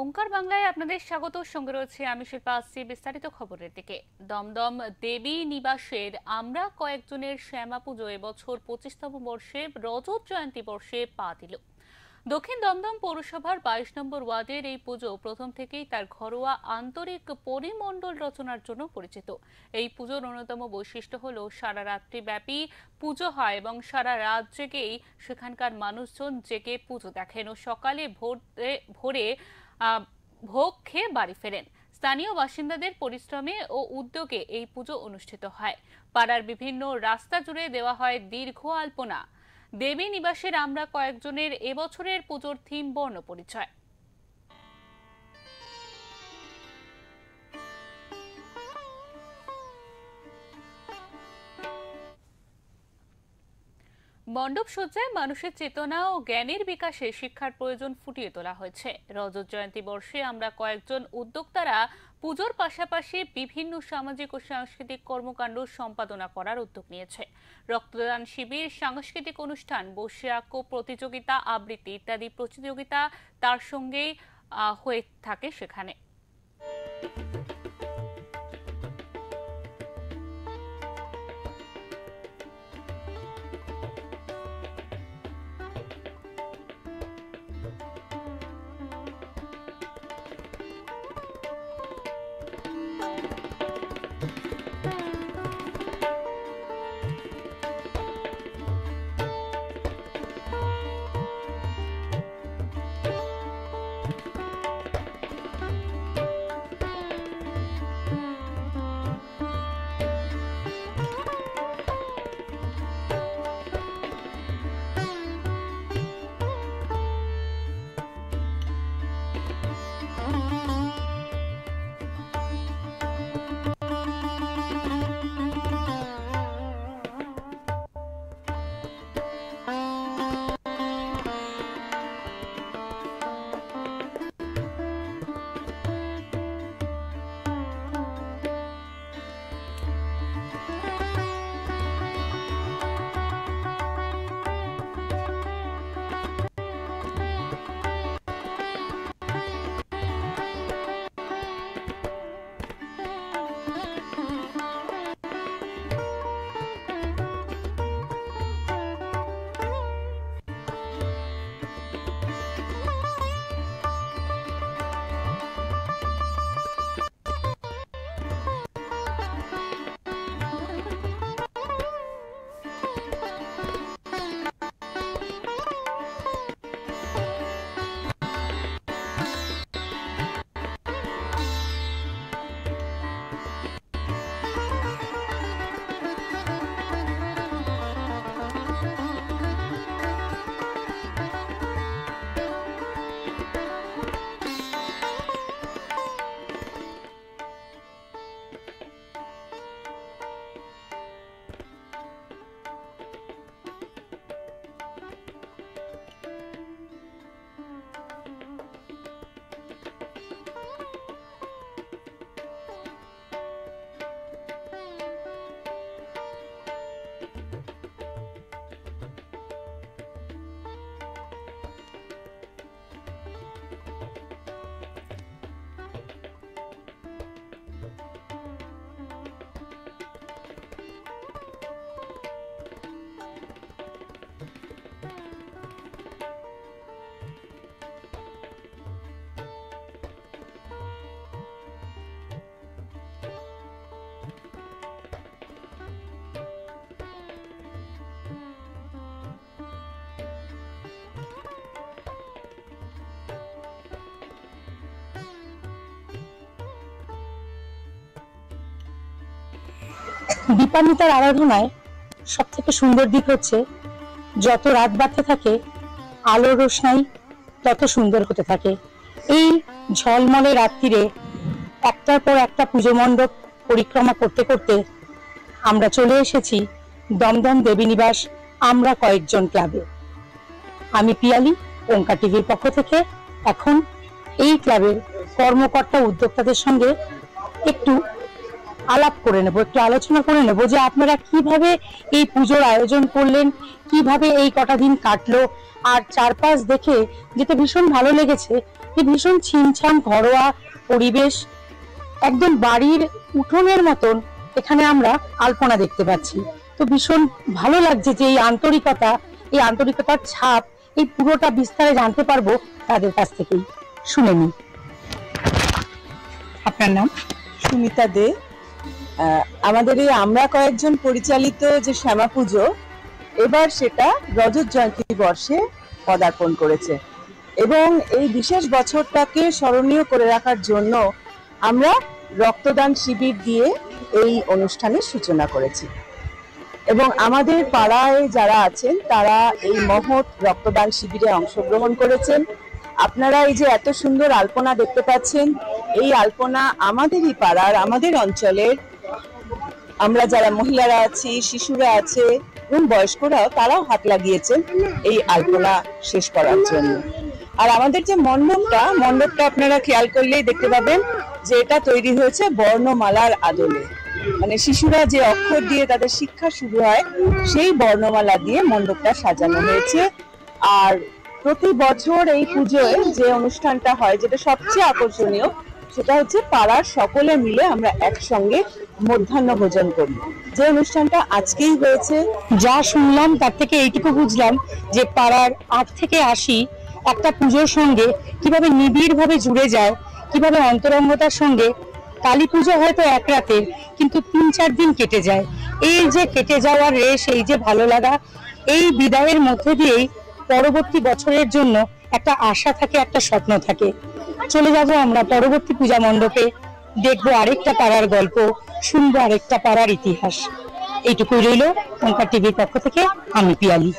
ওঙ্কার বাংলায় আপনাদের স্বাগত। সঙ্গে রয়েছে আমি শিল্পা। আসছি বিস্তারিত খবরের দিকে। দমদম দেবী নিবাসের আমরা কয়েকজনের শ্যামা পুজো এবছর 25তম বর্ষে রজত জয়ন্তী বর্ষে পা দিল। দক্ষিণ দমদম পৌরসভার 22 নম্বর ওয়ার্ডের এই পুজো প্রথম থেকেই তার ঘরোয়া আন্তরিক পরিমণ্ডল রচনার জন্য পরিচিত। এই পুজোর অন্যতম বৈশিষ্ট্য হলো সারা রাত্রি ব্যাপী পুজো হয় এবং সারা রাত জেগেই সেখানকার মানুষজন জেগে পুজো দেখেন ও সকালে ভোরে ভোগ খেয়ে বাড়ি ফেরেন। স্থানীয় বাসিন্দাদের পরিশ্রমে ও উদ্যোগে এই পুজো অনুষ্ঠিত হয়। পাড়ার বিভিন্ন রাস্তা জুড়ে দেওয়া হয় দীর্ঘ আলপনা। দেবী নিবাসের আমরা কয়েকজনের এবছরের পুজোর থিম বর্ণ পরিচয়। মণ্ডপ সজ্জায় মানুষের চেতনা ও জ্ঞানের বিকাশে শিক্ষার প্রয়োজন ফুটিয়ে তোলা হয়েছে। রজত জয়ন্তী বর্ষে আমরা কয়েকজন উদ্যোক্তারা পুজোর পাশাপাশি বিভিন্ন সামাজিক ও সাংস্কৃতিক কর্মকাণ্ড সম্পাদনা করার উদ্যোগ নিয়েছে। রক্তদান শিবির, সাংস্কৃতিক অনুষ্ঠান, বৈশাখ প্রতিযোগিতা, আবৃত্তি ইত্যাদি প্রতিযোগিতা তার সঙ্গেই হয়ে থাকে সেখানে। দীপান্বিতার আরাধনায় সব থেকে সুন্দর দিক হচ্ছে যত রাত বাড়তে থাকে আলোর রোশনাই তত সুন্দর হতে থাকে। এই ঝলমলে রাত্রিরে একটার পর একটা পুজো মণ্ডপ পরিক্রমা করতে করতে আমরা চলে এসেছি দমদম দেবী নিবাস আমরা কয়েকজন ক্লাবে। আমি পিয়ালি, ওঙ্কার টিভির পক্ষ থেকে এখন এই ক্লাবের কর্মকর্তা উদ্যোক্তাদের সঙ্গে একটু আলাপ করে নেব, একটু আলোচনা করে নেব যে আপনারা কিভাবে এই পুজোর আয়োজন করলেন, কিভাবে এই কটা দিন কাটলো। আর চারপাশ দেখে যেটা ভীষণ ভালো লেগেছে এই ভীষণ ছিমছাম ঘরোয়া পরিবেশ, একদম বাড়ির উঠোনের মতন এখানে আমরা আলপনা দেখতে পাচ্ছি। তো ভীষণ ভালো লাগছে যে এই আন্তরিকতার ছাপ এই পুরোটা বিস্তারে জানতে পারবো তাদের কাছ থেকেই। শুনে নি। আপনার নাম? সুমিতা দে। আমাদের এই আমরা কয়েকজন পরিচালিত যে শ্যামা পুজো, এবার সেটা রজত জয়ন্তী বর্ষে পদার্পণ করেছে এবং এই বিশেষ বছরটাকে স্মরণীয় করে রাখার জন্য আমরা রক্তদান শিবির দিয়ে এই অনুষ্ঠানের সূচনা করেছি এবং আমাদের পাড়ায় যারা আছেন তারা এই মহৎ রক্তদান শিবিরে অংশগ্রহণ করেছেন। আপনারা এই যে এত সুন্দর আলপনা দেখতে পাচ্ছেন, এই আলপনা আমাদেরই পাড়ার, আমাদের অঞ্চলের আমরা যারা মহিলারা আছি, শিশুরা আছে এবং বয়স্করাও, তারাও হাত লাগিয়েছেন এই আলপনা শেষ করার জন্য। আর আমাদের যে মণ্ডপটা আপনারা খেয়াল করলেই দেখতে পাবেন যে এটা তৈরি হয়েছে বর্ণমালার আদলে, মানে শিশুরা যে অক্ষর দিয়ে তাদের শিক্ষা শুরু হয় সেই বর্ণমালা দিয়ে মণ্ডপটা সাজানো হয়েছে। আর প্রতি বছর এই পুজোয় যে অনুষ্ঠানটা হয়, যেটা সবচেয়ে আকর্ষণীয়, সেটা হচ্ছে পাড়ার সকলে মিলে আমরা একসঙ্গে মধ্যাহ্ন ভোজন করি, যে অনুষ্ঠানটা আজকেই হয়েছে। যা শুনলাম তার থেকে এইটুকু বুঝলাম যে পাড়ার 8 থেকে 80 একটা পুজোর সঙ্গে কিভাবে নিবিড় ভাবে জুড়ে যায়, কিভাবে অন্তরঙ্গতার সঙ্গে। কালী পুজো হয়তো এক রাতের, কিন্তু 3-4 দিন কেটে যায়। এই যে কেটে যাওয়ার রেশ, এই যে ভালো লাগা, এই বিদায়ের মধ্যে দিয়েই পরবর্তী বছরের জন্য একটা আশা থাকে, একটা স্বপ্ন থাকে। চলে যাব আমরা পরবর্তী পূজা মণ্ডপে, দেখবো আরেকটা পাড়ার গল্প, শুনবো আরেকটা পাড়ার ইতিহাস। এইটুকুই রইল ওঙ্কার টিভির পক্ষ থেকে। আমি পিয়ালি।